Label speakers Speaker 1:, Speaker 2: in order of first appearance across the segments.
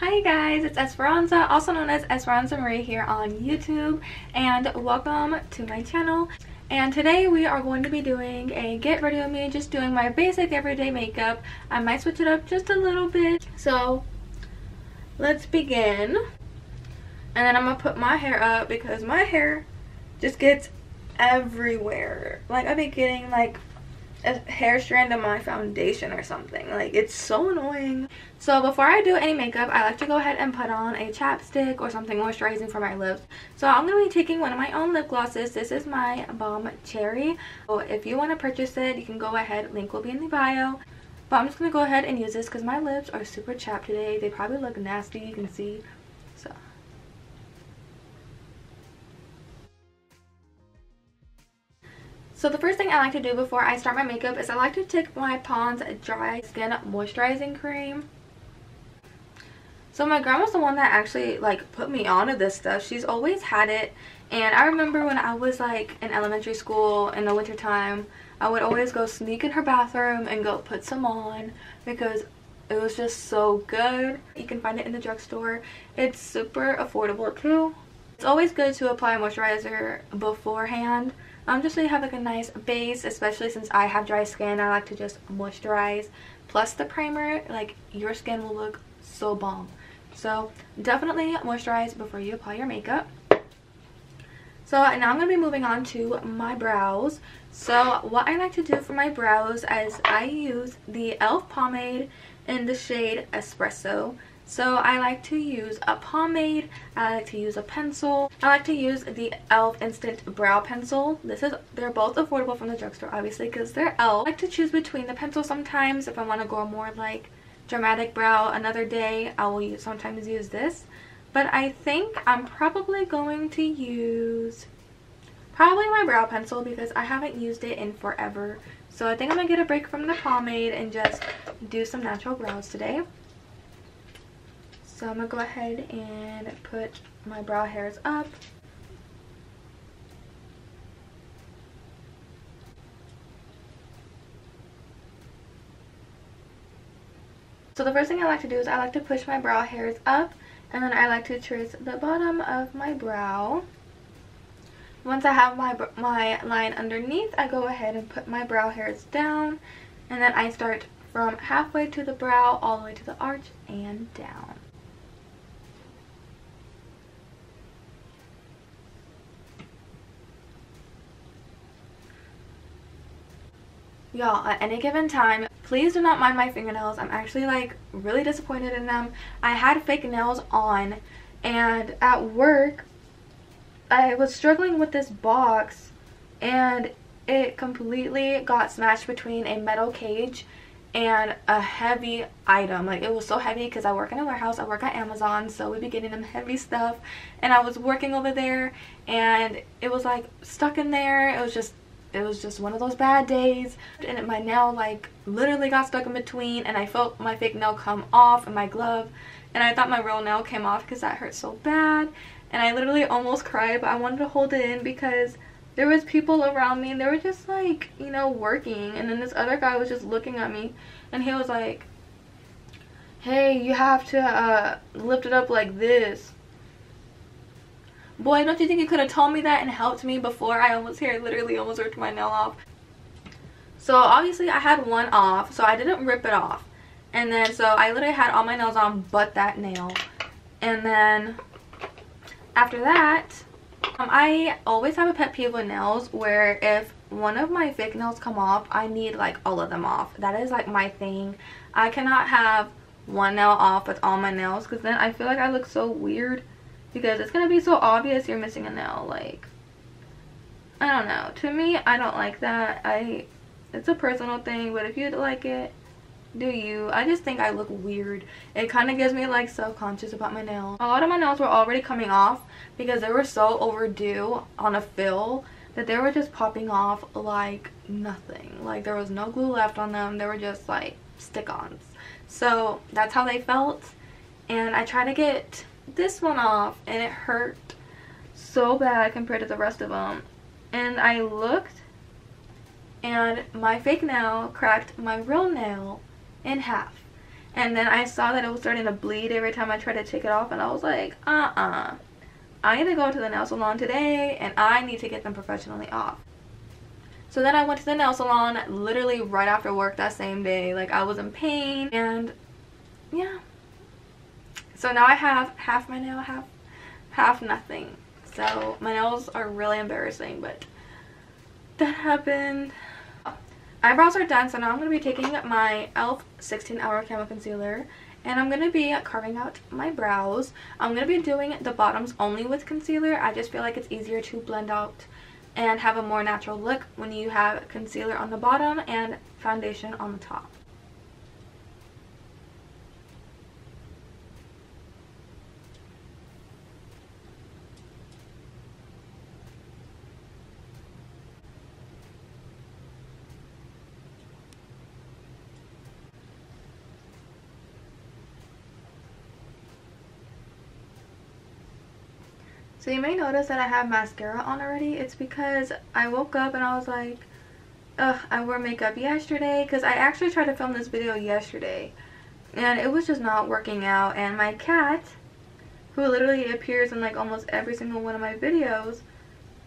Speaker 1: Hi guys, it's Esperanza, also known as Esperanza Marie here on YouTube, and welcome to my channel. And today we are going to be doing a get ready with me, just doing my basic everyday makeup. I might switch it up just a little bit, so let's begin. And then I'm gonna put my hair up because my hair just gets everywhere. Like I've been getting like a hair strand of my foundation or something. Like, it's so annoying. So before I do any makeup, I like to go ahead and put on a chapstick or something moisturizing for my lips. So I'm going to be taking one of my own lip glosses. This is my Bomb Cherry. So if you want to purchase it, you can go ahead. Link will be in the bio. But I'm just going to go ahead and use this because my lips are super chapped today. They probably look nasty, you can see. So the first thing I like to do before I start my makeup is I like to take my Pond's Dry Skin Moisturizing Cream. So my grandma's the one that actually like put me onto this stuff. She's always had it, and I remember when I was like in elementary school in the winter time, I would always go sneak in her bathroom and go put some on because it was just so good. You can find it in the drugstore. It's super affordable too. It's always good to apply moisturizer beforehand. Just so you have like a nice base, especially since I have dry skin. I like to just moisturize plus the primer. Like, your skin will look so bomb. So definitely moisturize before you apply your makeup. So now I'm going to be moving on to my brows. So what I like to do for my brows is I use the e.l.f. pomade in the shade Espresso. So I like to use a pomade, I like to use a pencil. I like to use the e.l.f. Instant Brow Pencil. They're both affordable from the drugstore, obviously, because they're e.l.f. I like to choose between the pencil sometimes if I want to go more like dramatic brow. Another day I will sometimes use this. But I think I'm probably going to use my brow pencil because I haven't used it in forever. So I think I'm going to get a break from the pomade and just do some natural brows today. So I'm going to go ahead and put my brow hairs up. So the first thing I like to do is I like to push my brow hairs up, and then I like to trace the bottom of my brow. Once I have my line underneath, I go ahead and put my brow hairs down, and then I start from halfway to the brow all the way to the arch and down. Y'all, at any given time, please do not mind my fingernails. I'm actually like really disappointed in them. I had fake nails on, and at work I was struggling with this box and it completely got smashed between a metal cage and a heavy item. Like, it was so heavy because I work in a warehouse, I work at Amazon, so we'd be getting them heavy stuff, and I was working over there and it was like stuck in there. It was just one of those bad days, and my nail like literally got stuck in between, and I felt my fake nail come off in my glove, and I thought my real nail came off because that hurt so bad, and I literally almost cried, but I wanted to hold it in because there was people around me and they were just like, you know, working, and then this other guy was just looking at me and he was like, hey, you have to lift it up like this. Boy, don't you think you could have told me that and helped me before I literally almost ripped my nail off. So obviously I had one off, so I didn't rip it off. And then, so I literally had all my nails on but that nail. And then after that, I always have a pet peeve with nails where if one of my fake nails come off, I need like all of them off. That is like my thing. I cannot have one nail off with all my nails because then I feel like I look so weird. Because it's going to be so obvious you're missing a nail. Like, I don't know. To me, I don't like that. It's a personal thing, but if you like it, do you. I just think I look weird. It kind of gives me like self-conscious about my nails. A lot of my nails were already coming off because they were so overdue on a fill that they were just popping off like nothing. Like, there was no glue left on them. They were just like stick-ons. So that's how they felt. And I tried to get this one off and it hurt so bad compared to the rest of them, and I looked and my fake nail cracked my real nail in half, And then I saw that it was starting to bleed every time I tried to take it off, and I was like, I need to go to the nail salon today and I need to get them professionally off. So then I went to the nail salon literally right after work that same day. Like, I was in pain, and yeah. So now I have half my nail, half nothing. So my nails are really embarrassing, but that happened. Eyebrows are done, so now I'm going to be taking my e.l.f. 16 Hour Camo Concealer, and I'm going to be carving out my brows. I'm going to be doing the bottoms only with concealer. I just feel like it's easier to blend out and have a more natural look when you have concealer on the bottom and foundation on the top. So you may notice that I have mascara on already. It's because I woke up and I was like, ugh, I wore makeup yesterday, because I actually tried to film this video yesterday and it was just not working out. And my cat, who literally appears in like almost every single one of my videos,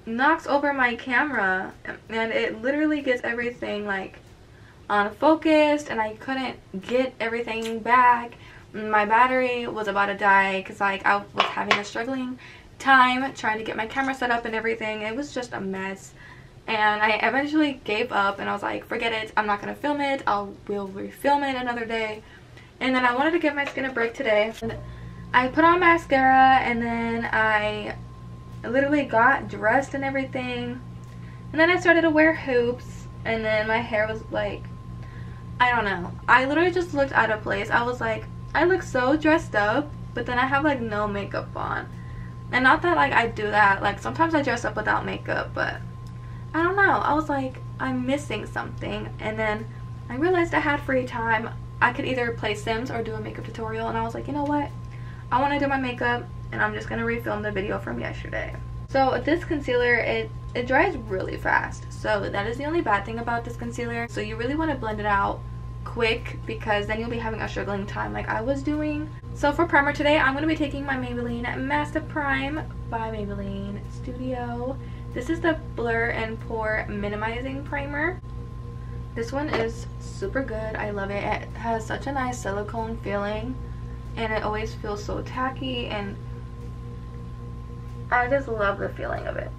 Speaker 1: knocks over my camera, and it literally gets everything like unfocused, and I couldn't get everything back. My battery was about to die because like I was having a struggling time trying to get my camera set up and everything. It was just a mess, and I eventually gave up and I was like, forget it, I'm not gonna film it, we'll refilm it another day. And then I wanted to give my skin a break today, and I put on mascara, and then I literally got dressed and everything, and then I started to wear hoops, and then my hair was like, I don't know, I literally just looked out of place. I was like, I look so dressed up, but then I have like no makeup on. And not that like I do that, like sometimes I dress up without makeup, but I don't know, I was like, I'm missing something. And then I realized I had free time. I could either play Sims or do a makeup tutorial, and I was like, you know what, I want to do my makeup, and I'm just going to refilm the video from yesterday. So this concealer, it dries really fast, so that is the only bad thing about this concealer. So you really want to blend it out quick, because then you'll be having a struggling time like I was doing. So for primer today, I'm going to be taking my Maybelline Master Prime by Maybelline Studio. This is the Blur and Pore Minimizing Primer. This one is super good. I love it. It has such a nice silicone feeling, and it always feels so tacky, and I just love the feeling of it.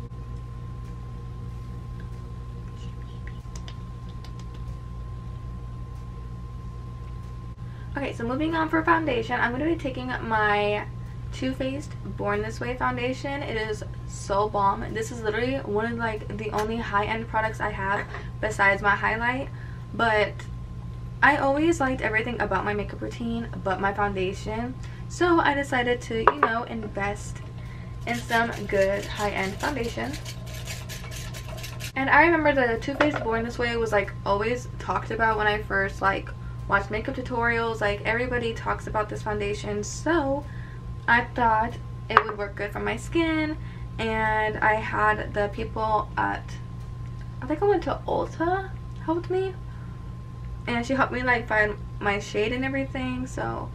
Speaker 1: Okay, so moving on for foundation, I'm going to be taking my Too Faced Born This Way foundation. It is so bomb. This is literally one of like the only high-end products I have besides my highlight, but I always liked everything about my makeup routine but my foundation, so I decided to, you know, invest in some good high-end foundation. And I remember the Too Faced Born This Way was like always talked about when I first like watched makeup tutorials. Like everybody talks about this foundation, so I thought it would work good for my skin. And I had the people at, I think I went to Ulta, helped me, and she helped me like find my shade and everything. So,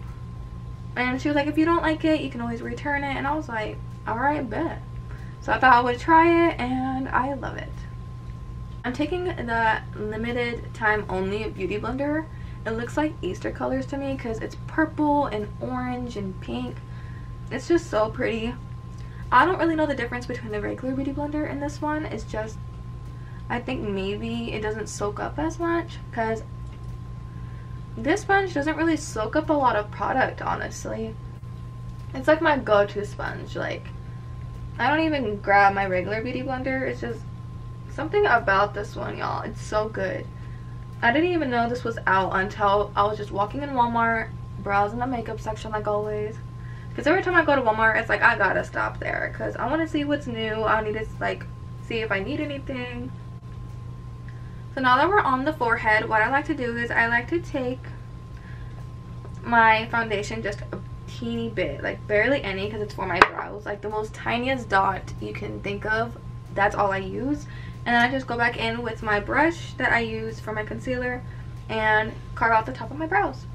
Speaker 1: and she was like, if you don't like it, you can always return it. And I was like, alright, bet. So I thought I would try it, and I love it. I'm taking the limited time only beauty blender. It looks like Easter colors to me because it's purple and orange and pink. It's just so pretty. I don't really know the difference between the regular beauty blender and this one. It's just, I think maybe it doesn't soak up as much, because this sponge doesn't really soak up a lot of product, honestly. It's like my go-to sponge. Like, I don't even grab my regular beauty blender. It's just something about this one, y'all. It's so good. I didn't even know this was out until I was just walking in Walmart, browsing the makeup section like always. Because every time I go to Walmart, it's like I gotta stop there because I want to see what's new. I need to like see if I need anything. So now that we're on the forehead, what I like to do is I like to take my foundation just a teeny bit, like barely any, because it's for my brows. Like the most tiniest dot you can think of, that's all I use. And then I just go back in with my brush that I use for my concealer and carve out the top of my brows.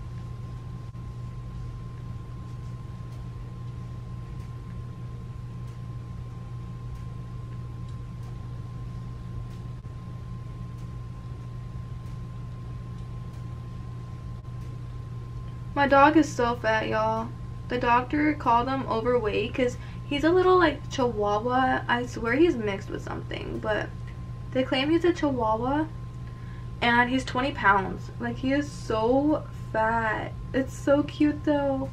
Speaker 1: My dog is so fat, y'all. The doctor called him overweight because he's a little like Chihuahua. I swear he's mixed with something, but they claim he's a Chihuahua and he's 20 pounds. Like, he is so fat. It's so cute though.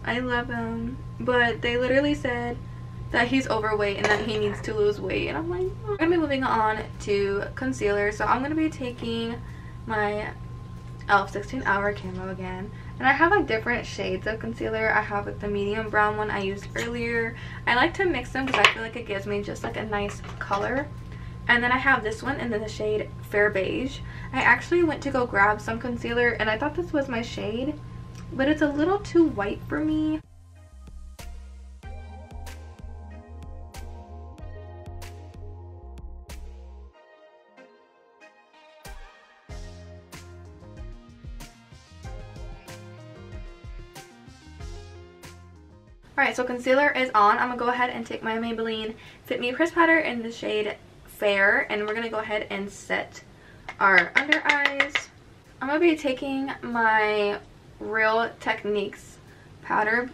Speaker 1: I love him. But they literally said that he's overweight and that he needs to lose weight. And I'm like, oh. We're going to be moving on to concealer. So I'm going to be taking my e.l.f. 16 Hour Camo again. And I have like different shades of concealer. I have like the medium brown one I used earlier. I like to mix them because I feel like it gives me just like a nice color. And then I have this one in the shade Fair Beige. I actually went to go grab some concealer and I thought this was my shade, but it's a little too white for me. Alright, so concealer is on. I'm going to go ahead and take my Maybelline Fit Me Press Powder in the shade Fair, and we're going to go ahead and set our under eyes. I'm going to be taking my Real Techniques powder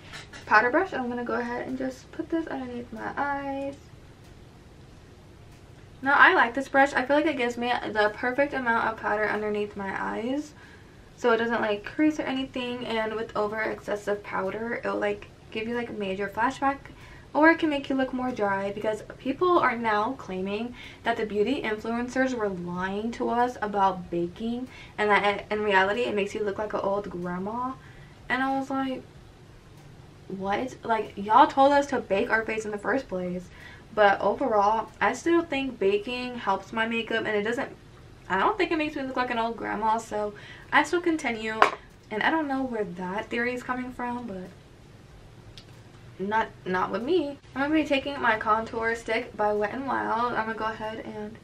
Speaker 1: brush. I'm going to go ahead and just put this underneath my eyes. Now, I like this brush. I feel like it gives me the perfect amount of powder underneath my eyes, so it doesn't like crease or anything, and with over excessive powder, it'll like give you like a major flashback, or it can make you look more dry, because people are now claiming that the beauty influencers were lying to us about baking and that in reality it makes you look like an old grandma. And I was like, what? Like, y'all told us to bake our face in the first place. But overall, I still think baking helps my makeup, and I don't think it makes me look like an old grandma, so I still continue. And I don't know where that theory is coming from, but not with me. I'm going to be taking my contour stick by Wet n Wild. I'm going to go ahead and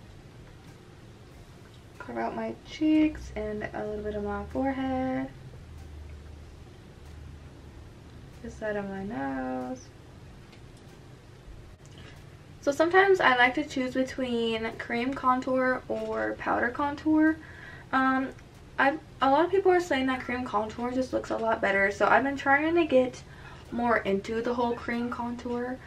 Speaker 1: carve out my cheeks and a little bit of my forehead. This side of my nose. So sometimes I like to choose between cream contour or powder contour. A lot of people are saying that cream contour just looks a lot better, so I've been trying to get more into the whole cream contour.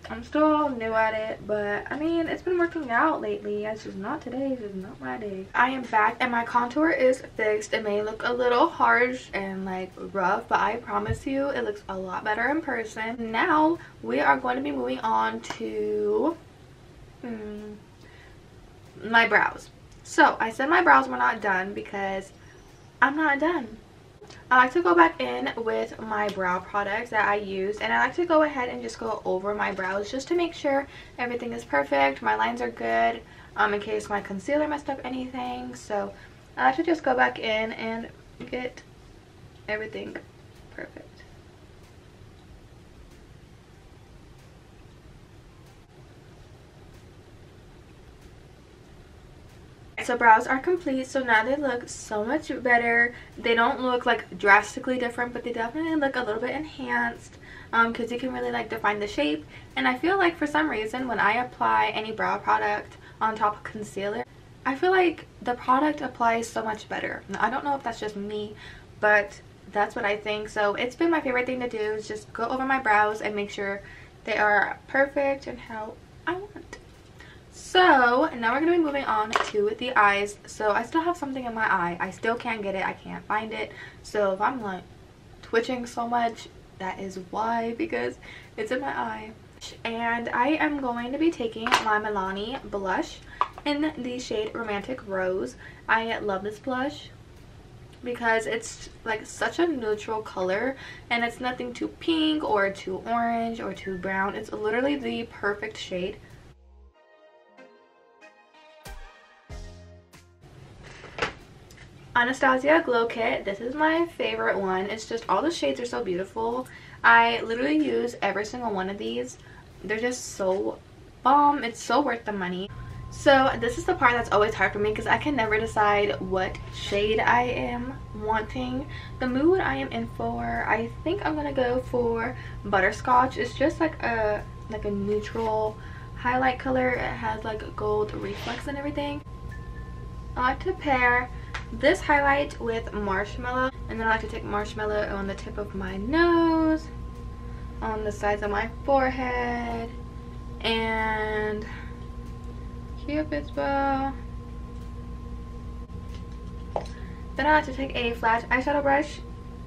Speaker 1: I'm still new at it, but I mean, it's been working out lately. It's just not today. It's just not my day. I am back and my contour is fixed. It may look a little harsh and like rough, but I promise you it looks a lot better in person. Now we are going to be moving on to my brows. So I said my brows were not done because I'm not done. I like to go back in with my brow products that I use, and I like to go ahead and just go over my brows just to make sure everything is perfect, my lines are good, in case my concealer messed up anything. So I like to just go back in and get everything perfect. So brows are complete, so now they look so much better. They don't look like drastically different, but they definitely look a little bit enhanced, because you can really like define the shape. And I feel like for some reason when I apply any brow product on top of concealer, I feel like the product applies so much better. Now, I don't know if that's just me, but that's what I think. So it's been my favorite thing to do, is just go over my brows and make sure they are perfect and how I want. So now we're going to be moving on to the eyes. So I still have something in my eye. I still can't get it. I can't find it. So if I'm like twitching so much, that is why, because it's in my eye. And I am going to be taking my Milani blush in the shade Romantic Rose. I love this blush because it's like such a neutral color, and it's nothing too pink or too orange or too brown. It's literally the perfect shade. Anastasia Glow Kit. This is my favorite one. It's just all the shades are so beautiful. I literally use every single one of these. They're just so bomb. It's so worth the money. So this is the part that's always hard for me, because I can never decide what shade I am wanting. The mood I am in for, I think I'm gonna go for Butterscotch. It's just like a neutral highlight color. It has like gold reflex and everything. I like to pair this highlight with Marshmallow. And then I like to take marshmallow on the tip of my nose, on the sides of my forehead, and Cupid's bow. Then I like to take a flat eyeshadow brush,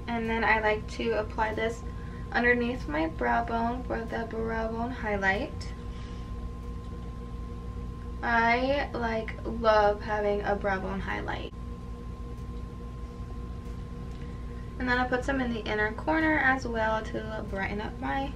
Speaker 1: and then I like to apply this underneath my brow bone for the brow bone highlight. I love having a brow bone highlight. And then I put some in the inner corner as well to brighten up my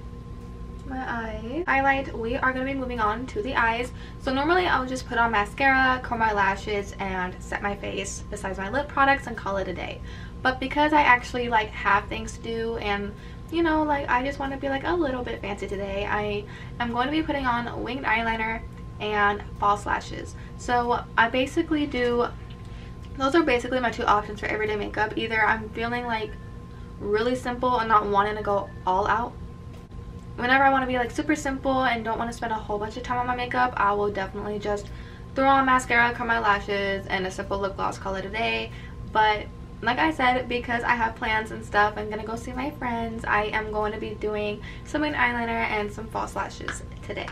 Speaker 1: eyes. Highlight, we are going to be moving on to the eyes. So normally I would just put on mascara, curl my lashes, and set my face besides my lip products and call it a day. But because I actually have things to do, and you know, I just want to be a little bit fancy today, I am going to be putting on winged eyeliner and false lashes. So I basically do, those are basically my two options for everyday makeup. Either I'm feeling really simple and not wanting to go all out. Whenever I want to be super simple and don't want to spend a whole bunch of time on my makeup, I will definitely just throw on mascara, curl my lashes, and a simple lip gloss, call it a day. But like I said, because I have plans and stuff, I'm gonna go see my friends, I am going to be doing some winged eyeliner and some false lashes today.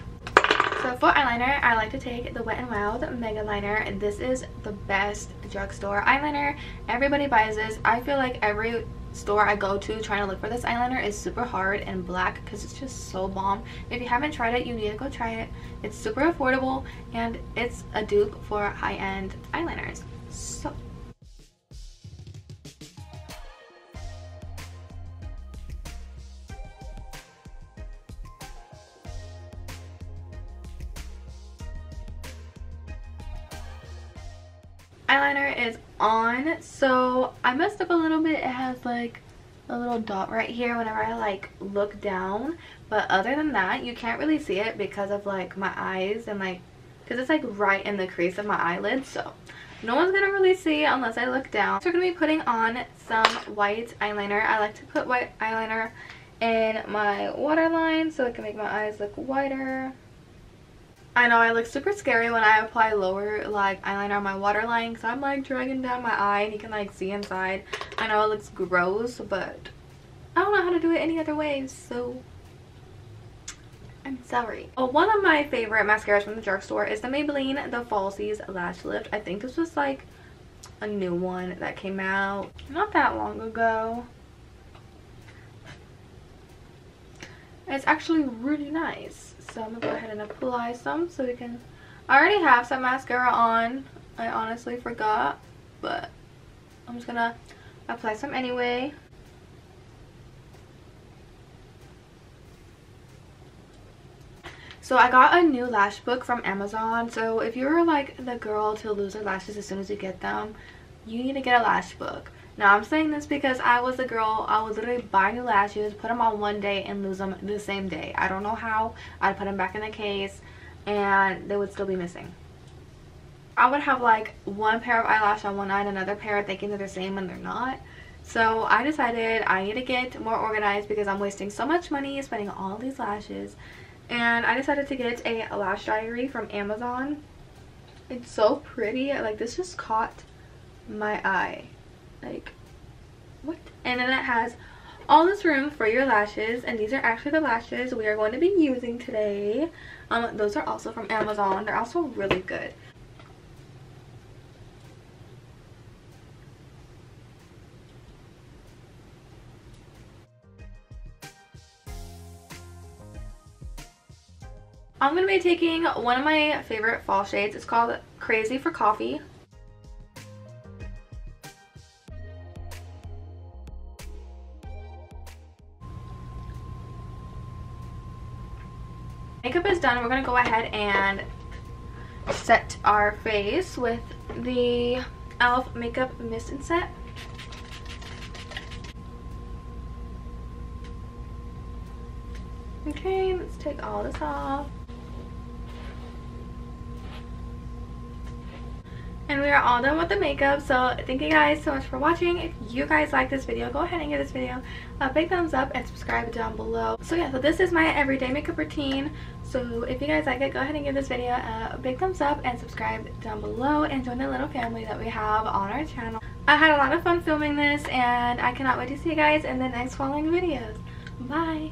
Speaker 1: So for eyeliner, I like to take the Wet n Wild Mega Liner. This is the best drugstore eyeliner. Everybody buys this. I feel like every store I go to trying to look for this eyeliner is super hard and black because it's just so bomb. If you haven't tried it, you need to go try it. It's super affordable and it's a dupe for high-end eyeliners. So eyeliner is on. So I messed up a little bit. It has a little dot right here whenever I look down, but other than that you can't really see it because of my eyes and because it's right in the crease of my eyelid, so no one's gonna really see unless I look down. So we're gonna be putting on some white eyeliner. I like to put white eyeliner in my waterline so it can make my eyes look whiter. I know I look super scary when I apply lower eyeliner on my waterline because I'm dragging down my eye and you can see inside. I know it looks gross, but I don't know how to do it any other way, so I'm sorry. Oh, one of my favorite mascaras from the drugstore is the Maybelline The Falsies Lash Lift. I think this was a new one that came out not that long ago. It's actually really nice. So I'm gonna go ahead and apply some so we can, I already have some mascara on. I honestly forgot, but I'm just gonna apply some anyway. So I got a new lash book from Amazon. So if you're the girl to lose her lashes as soon as you get them, you need to get a lash book. Now I'm saying this because I was a girl. I would literally buy new lashes, put them on one day, and lose them the same day. I don't know how. I'd put them back in the case and they would still be missing. I would have one pair of eyelash on one eye and another pair thinking they're the same when they're not. So I decided I need to get more organized because I'm wasting so much money spending all these lashes. And I decided to get a lash diary from Amazon. It's so pretty. This just caught my eye. What? And then it has all this room for your lashes, and these are actually the lashes we are going to be using today. Those are also from Amazon. They're also really good. I'm going to be taking one of my favorite fall shades. It's called Crazy for Coffee. Makeup is done. We're going to go ahead and set our face with the e.l.f. Makeup Mist and Set. Okay, let's take all this off. And we are all done with the makeup. So thank you guys so much for watching. If you guys like this video, go ahead and give this video a big thumbs up and subscribe down below. So yeah, so this is my everyday makeup routine. So if you guys like it, go ahead and give this video a big thumbs up and subscribe down below and join the little family that we have on our channel. I had a lot of fun filming this, and I cannot wait to see you guys in the next following videos. Bye!